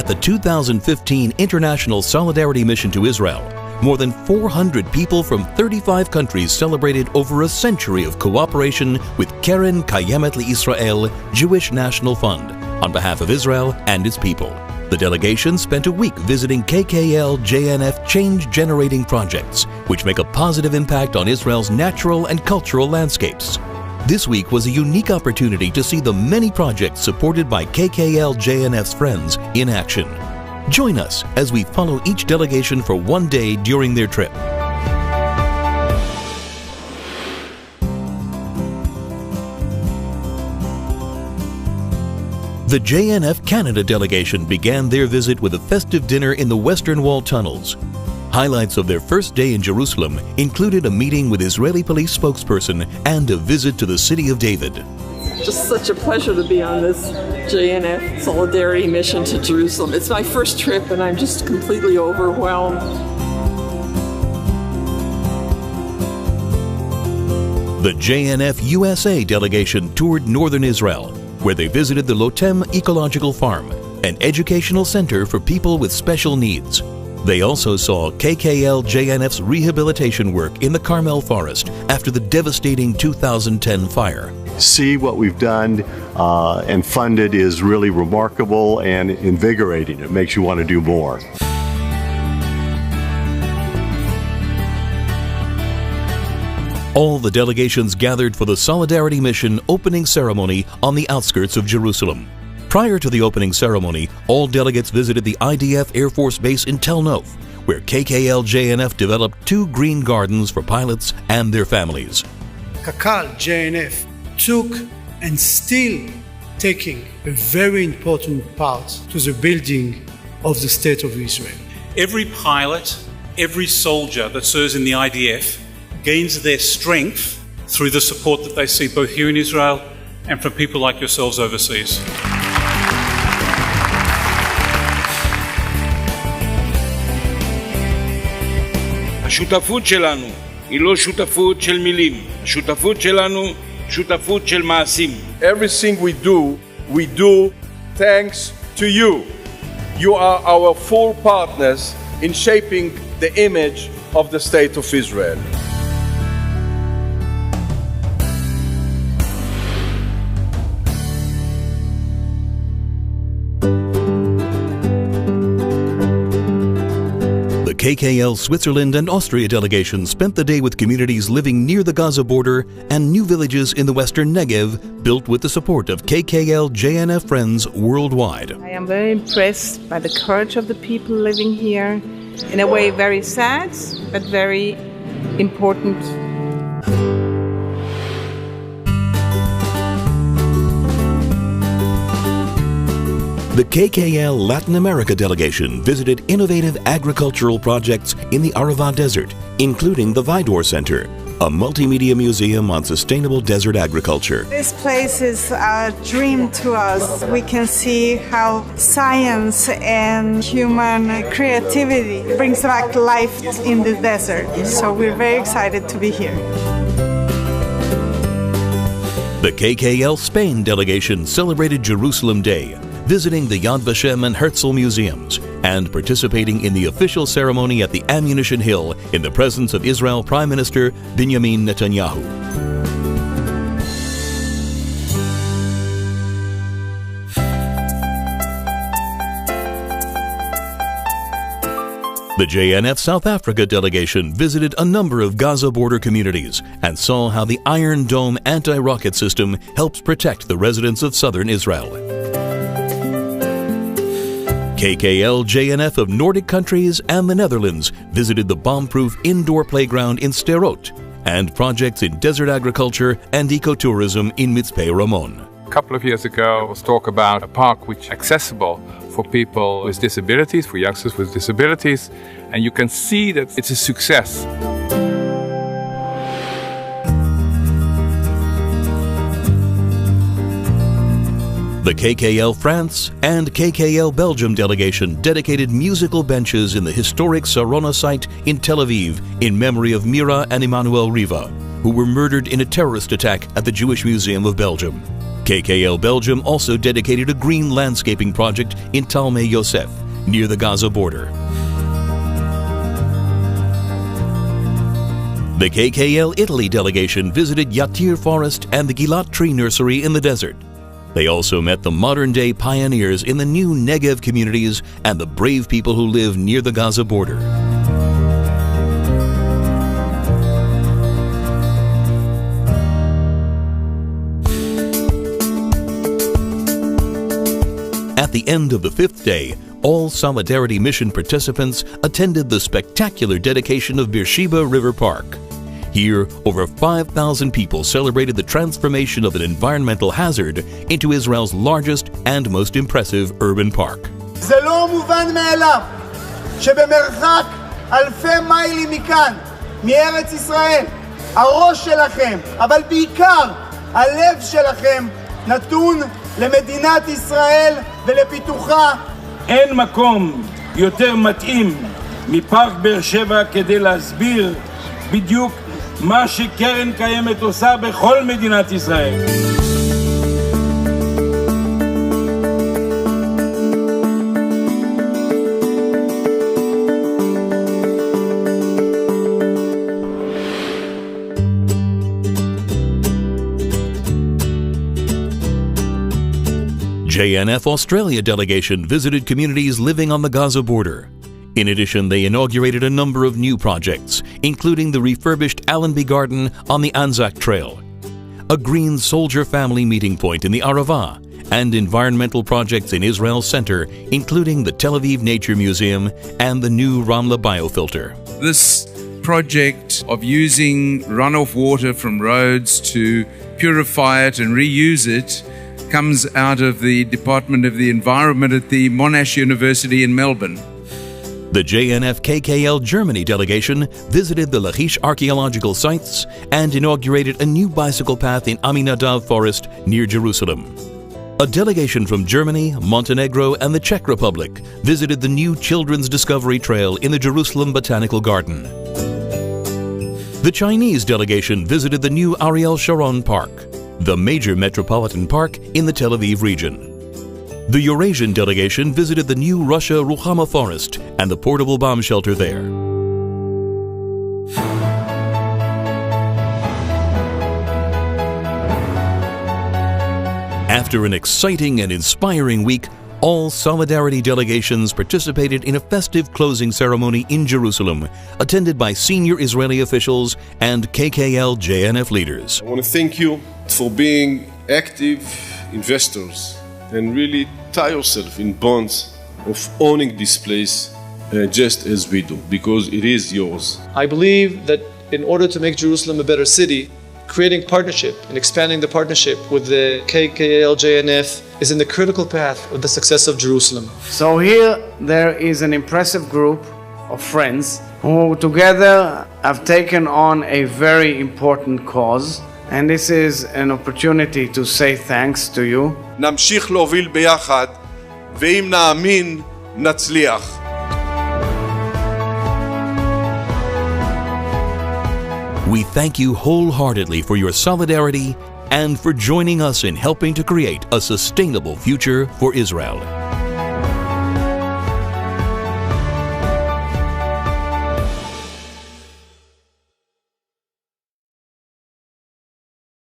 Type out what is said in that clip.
At the 2015 International Solidarity Mission to Israel, more than 400 people from 35 countries celebrated over a century of cooperation with Keren Kayemet LiIsrael Jewish National Fund on behalf of Israel and its people. The delegation spent a week visiting KKL JNF change-generating projects, which make a positive impact on Israel's natural and cultural landscapes. This week was a unique opportunity to see the many projects supported by KKL JNF's friends in action. Join us as we follow each delegation for one day during their trip. The JNF Canada delegation began their visit with a festive dinner in the Western Wall tunnels. Highlights of their first day in Jerusalem included a meeting with Israeli police spokesperson and a visit to the City of David. Just such a pleasure to be on this JNF Solidarity mission to Jerusalem. It's my first trip and I'm just completely overwhelmed. The JNF USA delegation toured northern Israel, where they visited the Lotem Ecological Farm, an educational center for people with special needs. They also saw KKL JNF's rehabilitation work in the Carmel Forest after the devastating 2010 fire. See what we've done and funded is really remarkable and invigorating. It makes you want to do more. All the delegations gathered for the Solidarity Mission opening ceremony on the outskirts of Jerusalem. Prior to the opening ceremony, all delegates visited the IDF Air Force Base in Tel Nof, where KKL JNF developed 2 green gardens for pilots and their families. KKL JNF took and still taking a very important part to the building of the State of Israel. Every pilot, every soldier that serves in the IDF gains their strength through the support that they see both here in Israel and from people like yourselves overseas. השותפות שלנו היא לא שותפות של מילים, השותפות שלנו שותפות של מעשים. Everything we do thanks to you. You are our full partners in shaping the image of the State of Israel. The KKL Switzerland and Austria delegations spent the day with communities living near the Gaza border and new villages in the western Negev, built with the support of KKL JNF friends worldwide. I am very impressed by the courage of the people living here. In a way, very sad, but very important. The KKL Latin America delegation visited innovative agricultural projects in the Arava Desert, including the Vidor Center, a multimedia museum on sustainable desert agriculture. This place is a dream to us. We can see how science and human creativity brings back life in the desert. So we're very excited to be here. The KKL Spain delegation celebrated Jerusalem Day, visiting the Yad Vashem and Herzl museums, and participating in the official ceremony at the Ammunition Hill in the presence of Israel Prime Minister Benjamin Netanyahu. The JNF South Africa delegation visited a number of Gaza border communities and saw how the Iron Dome anti-rocket system helps protect the residents of southern Israel. KKL JNF of Nordic countries and the Netherlands visited the bomb-proof indoor playground in Sderot and projects in desert agriculture and ecotourism in Mitzpeh Ramon. A couple of years ago, was talk about a park which is accessible for people with disabilities, for youngsters with disabilities, and you can see that it's a success. The KKL France and KKL Belgium delegation dedicated musical benches in the historic Sarona site in Tel Aviv in memory of Mira and Emmanuel Riva, who were murdered in a terrorist attack at the Jewish Museum of Belgium. KKL Belgium also dedicated a green landscaping project in Talmei Yosef, near the Gaza border. The KKL Italy delegation visited Yatir Forest and the Gilat Tree Nursery in the desert. They also met the modern-day pioneers in the new Negev communities and the brave people who live near the Gaza border. At the end of the fifth day, all Solidarity Mission participants attended the spectacular dedication of Beersheba River Park. Here, over 5,000 people celebrated the transformation of an environmental hazard into Israel's largest and most impressive urban park. זה לא מובן מאליו שבמרחק אלפי מיילים מכאן, מארץ ישראל, הראש שלכם, אבל בעיקר הלב שלכם נתון למדינת ישראל ולפיתוחה. אין מקום יותר מתאים מפארק באר שבע כדי להסביר בדיוק מה שקרן קיימת עושה בכל מדינת ישראל. JNF Australia delegation visited communities living on the Gaza border. In addition, they inaugurated a number of new projects, including the refurbished Allenby Garden on the Anzac Trail, a green soldier family meeting point in the Arava, and environmental projects in Israel's center, including the Tel Aviv Nature Museum and the new Ramla biofilter. This project of using runoff water from roads to purify it and reuse it comes out of the Department of the Environment at the Monash University in Melbourne. The JNF KKL Germany delegation visited the Lachish archaeological sites and inaugurated a new bicycle path in Aminadav Forest near Jerusalem. A delegation from Germany, Montenegro, and the Czech Republic visited the new Children's Discovery Trail in the Jerusalem Botanical Garden. The Chinese delegation visited the new Ariel Sharon Park, the major metropolitan park in the Tel Aviv region. The Eurasian delegation visited the new Russia Ruchama Forest and the portable bomb shelter there. After an exciting and inspiring week, all Solidarity delegations participated in a festive closing ceremony in Jerusalem, attended by senior Israeli officials and KKL JNF leaders. I want to thank you for being active investors and really tie yourself in bonds of owning this place just as we do, because it is yours. I believe that in order to make Jerusalem a better city, creating partnership and expanding the partnership with the KKL JNF is in the critical path of the success of Jerusalem. So here there is an impressive group of friends who together have taken on a very important cause, and this is an opportunity to say thanks to you. נמשיך להוביל ביחד, ואם נאמין, נצליח. We thank you wholeheartedly for your solidarity and for joining us in helping to create a sustainable future for Israel.